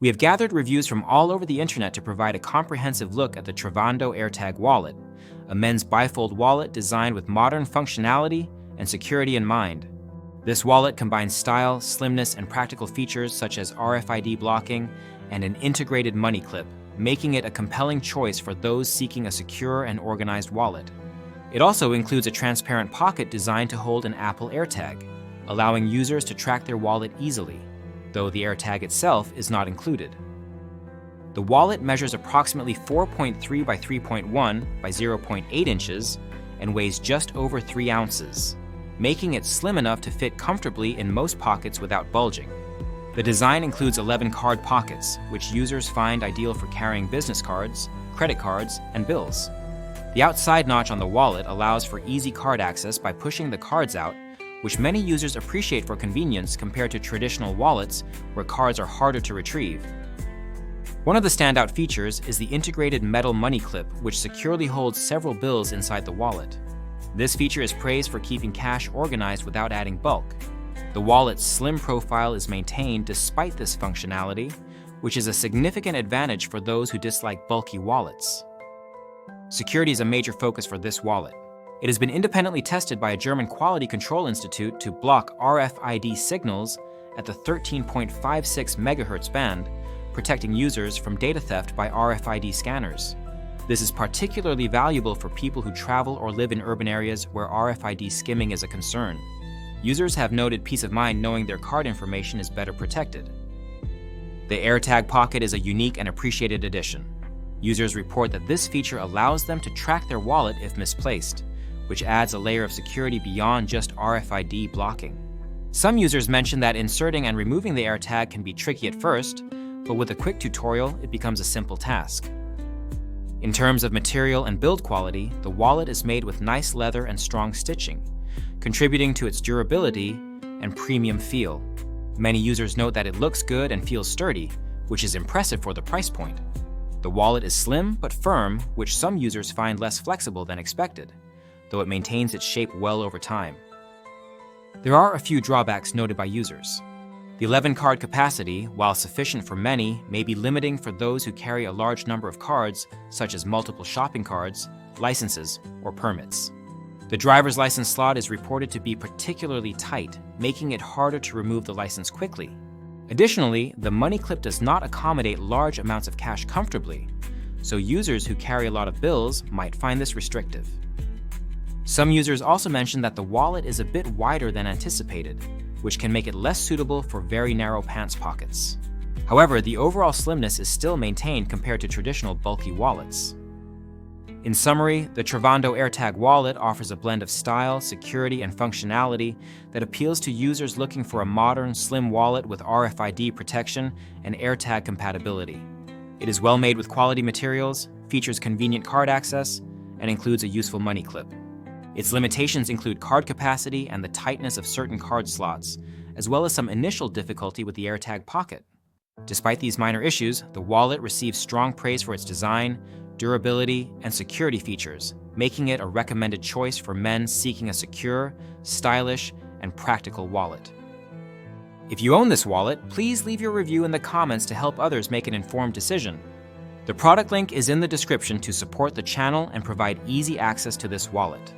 We have gathered reviews from all over the internet to provide a comprehensive look at the TRAVANDO AirTag Wallet, a men's bifold wallet designed with modern functionality and security in mind. This wallet combines style, slimness, and practical features such as RFID blocking and an integrated money clip, making it a compelling choice for those seeking a secure and organized wallet. It also includes a transparent pocket designed to hold an Apple AirTag, allowing users to track their wallet easily, though the AirTag itself is not included. The wallet measures approximately 4.3 by 3.1 by 0.8 inches and weighs just over 3 ounces, making it slim enough to fit comfortably in most pockets without bulging. The design includes 11 card pockets, which users find ideal for carrying business cards, credit cards, and bills. The outside notch on the wallet allows for easy card access by pushing the cards out, which many users appreciate for convenience compared to traditional wallets where cards are harder to retrieve. One of the standout features is the integrated metal money clip, which securely holds several bills inside the wallet. This feature is praised for keeping cash organized without adding bulk. The wallet's slim profile is maintained despite this functionality, which is a significant advantage for those who dislike bulky wallets. Security is a major focus for this wallet. It has been independently tested by a German quality control institute to block RFID signals at the 13.56 MHz band, protecting users from data theft by RFID scanners. This is particularly valuable for people who travel or live in urban areas where RFID skimming is a concern. Users have noted peace of mind knowing their card information is better protected. The AirTag Pocket is a unique and appreciated addition. Users report that this feature allows them to track their wallet if misplaced, which adds a layer of security beyond just RFID blocking. Some users mention that inserting and removing the AirTag can be tricky at first, but with a quick tutorial, it becomes a simple task. In terms of material and build quality, the wallet is made with nice leather and strong stitching, contributing to its durability and premium feel. Many users note that it looks good and feels sturdy, which is impressive for the price point. The wallet is slim but firm, which some users find less flexible than expected, though it maintains its shape well over time. There are a few drawbacks noted by users. The 11-card capacity, while sufficient for many, may be limiting for those who carry a large number of cards, such as multiple shopping cards, licenses, or permits. The driver's license slot is reported to be particularly tight, making it harder to remove the license quickly. Additionally, the money clip does not accommodate large amounts of cash comfortably, so users who carry a lot of bills might find this restrictive. Some users also mention that the wallet is a bit wider than anticipated, which can make it less suitable for very narrow pants pockets. However, the overall slimness is still maintained compared to traditional bulky wallets. In summary, the TRAVANDO AirTag Wallet offers a blend of style, security, and functionality that appeals to users looking for a modern, slim wallet with RFID protection and AirTag compatibility. It is well made with quality materials, features convenient card access, and includes a useful money clip. Its limitations include card capacity and the tightness of certain card slots, as well as some initial difficulty with the AirTag Pocket. Despite these minor issues, the wallet receives strong praise for its design, durability, and security features, making it a recommended choice for men seeking a secure, stylish, and practical wallet. If you own this wallet, please leave your review in the comments to help others make an informed decision. The product link is in the description to support the channel and provide easy access to this wallet.